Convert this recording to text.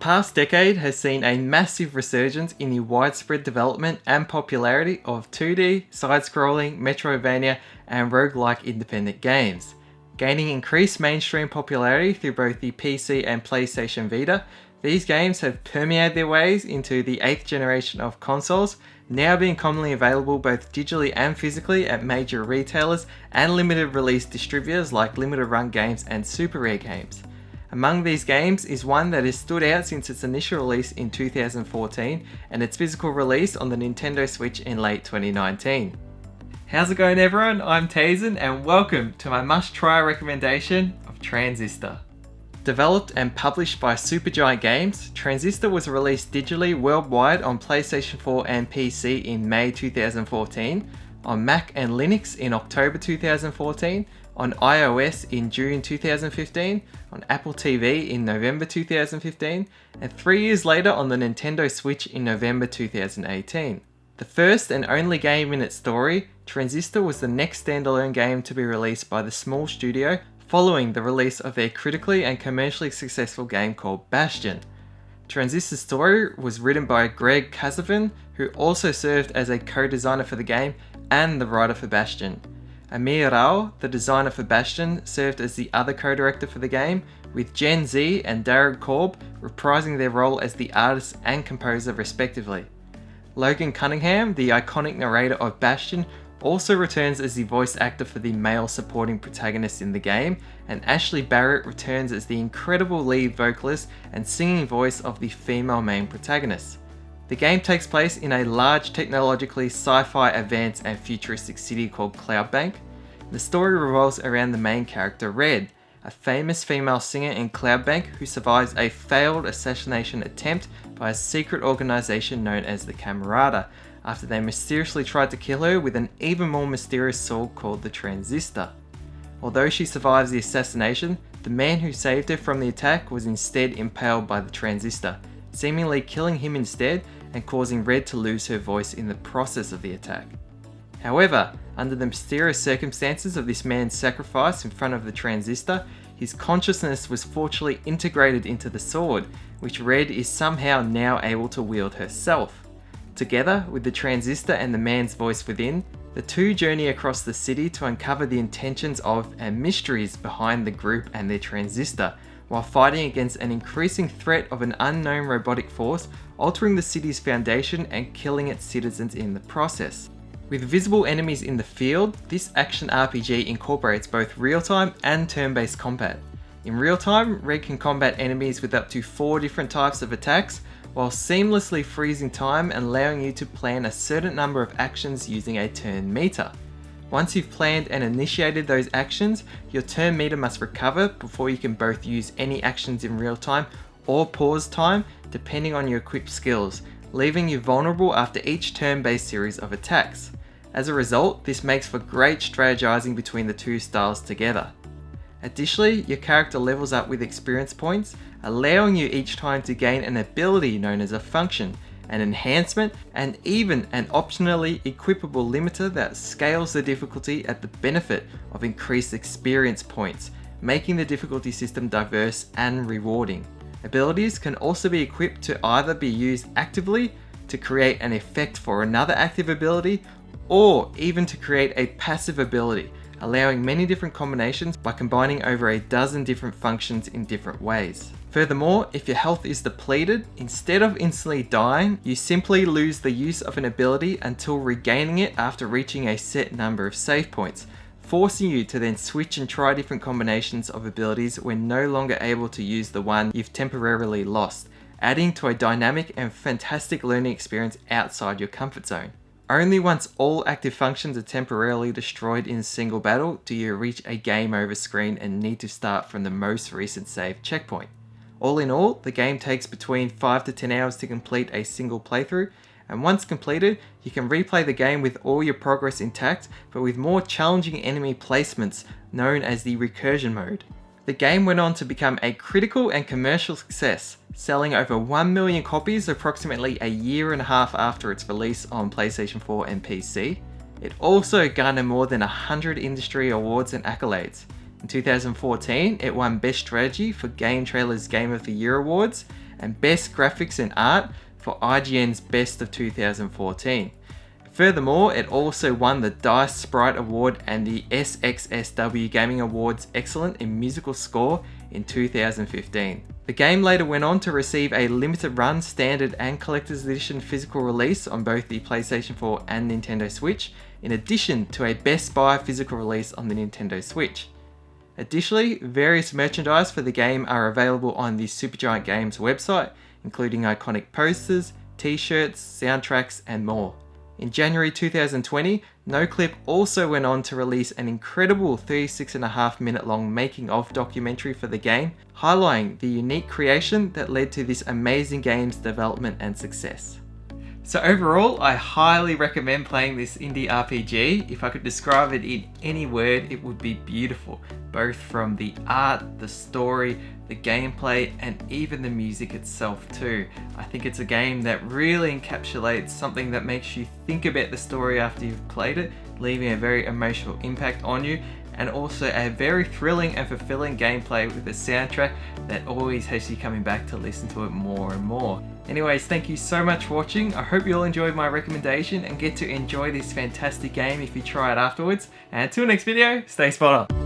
past decade has seen a massive resurgence in the widespread development and popularity of 2D, side-scrolling, Metroidvania, and roguelike independent games. Gaining increased mainstream popularity through both the PC and PlayStation Vita, these games have permeated their ways into the 8th generation of consoles, now being commonly available both digitally and physically at major retailers and limited release distributors like Limited Run Games and Supergiant Games. Among these games is one that has stood out since its initial release in 2014 and its physical release on the Nintendo Switch in late 2019. How's it going, everyone? I'm Tazen and welcome to my must-try recommendation of Transistor. Developed and published by Supergiant Games, Transistor was released digitally worldwide on PlayStation 4 and PC in May 2014, on Mac and Linux in October 2014, on iOS in June 2015, on Apple TV in November 2015, and 3 years later on the Nintendo Switch in November 2018. The first and only game in its story, Transistor was the next standalone game to be released by the small studio following the release of their critically and commercially successful game called Bastion. Transistor's story was written by Greg Kasavin, who also served as a co-designer for the game and the writer for Bastion. Amir Rao, the designer for Bastion, served as the other co-director for the game, with Gen Z and Darren Korb reprising their role as the artist and composer respectively. Logan Cunningham, the iconic narrator of Bastion, also returns as the voice actor for the male supporting protagonist in the game, and Ashley Barrett returns as the incredible lead vocalist and singing voice of the female main protagonist. The game takes place in a large, technologically sci-fi advanced and futuristic city called Cloudbank. The story revolves around the main character Red, a famous female singer in Cloudbank who survives a failed assassination attempt by a secret organisation known as the Camerata, after they mysteriously tried to kill her with an even more mysterious sword called the Transistor. Although she survives the assassination, the man who saved her from the attack was instead impaled by the Transistor, seemingly killing him instead and causing Red to lose her voice in the process of the attack. However, under the mysterious circumstances of this man's sacrifice in front of the Transistor, his consciousness was fortunately integrated into the sword, which Red is somehow now able to wield herself. Together with the Transistor and the man's voice within, the two journey across the city to uncover the intentions of and mysteries behind the group and their Transistor, while fighting against an increasing threat of an unknown robotic force altering the city's foundation and killing its citizens in the process. With visible enemies in the field, this action RPG incorporates both real-time and turn-based combat. In real-time, Red can combat enemies with up to 4 different types of attacks, while seamlessly freezing time and allowing you to plan a certain number of actions using a turn meter. Once you've planned and initiated those actions, your turn meter must recover before you can both use any actions in real time or pause time depending on your equipped skills, leaving you vulnerable after each turn-based series of attacks. As a result, this makes for great strategizing between the two styles together. Additionally, your character levels up with experience points, allowing you each time to gain an ability known as a function, an enhancement, and even an optionally equipable limiter that scales the difficulty at the benefit of increased experience points, making the difficulty system diverse and rewarding. Abilities can also be equipped to either be used actively to create an effect for another active ability, or even to create a passive ability, allowing many different combinations by combining over a dozen different functions in different ways. Furthermore, if your health is depleted, instead of instantly dying, you simply lose the use of an ability until regaining it after reaching a set number of save points, forcing you to then switch and try different combinations of abilities when no longer able to use the one you've temporarily lost, adding to a dynamic and fantastic learning experience outside your comfort zone. Only once all active functions are temporarily destroyed in a single battle do you reach a game over screen and need to start from the most recent save checkpoint. All in all, the game takes between 5 to 10 hours to complete a single playthrough, and once completed, you can replay the game with all your progress intact, but with more challenging enemy placements known as the recursion mode. The game went on to become a critical and commercial success, selling over 1 million copies approximately a year and a half after its release on PlayStation 4 and PC. It also garnered more than 100 industry awards and accolades. In 2014, it won Best Strategy for Game Trailer's Game of the Year Awards, and Best Graphics and Art for IGN's Best of 2014. Furthermore, it also won the DICE Sprite Award and the SXSW Gaming Awards Excellent in Musical Score in 2015. The game later went on to receive a limited run, standard and collector's edition physical release on both the PlayStation 4 and Nintendo Switch, in addition to a Best Buy physical release on the Nintendo Switch. Additionally, various merchandise for the game are available on the Supergiant Games website, including iconic posters, t-shirts, soundtracks and more. In January 2020, NoClip also went on to release an incredible 36.5 minute long making of documentary for the game, highlighting the unique creation that led to this amazing game's development and success. So overall, I highly recommend playing this indie RPG. If I could describe it in any word, it would be beautiful, both from the art, the story, the gameplay, and even the music itself too. I think it's a game that really encapsulates something that makes you think about the story after you've played it, leaving a very emotional impact on you, and also a very thrilling and fulfilling gameplay with a soundtrack that always has you coming back to listen to it more and more. Anyways, thank you so much for watching. I hope you all enjoyed my recommendation and get to enjoy this fantastic game if you try it afterwards. And until next video, stay spot on.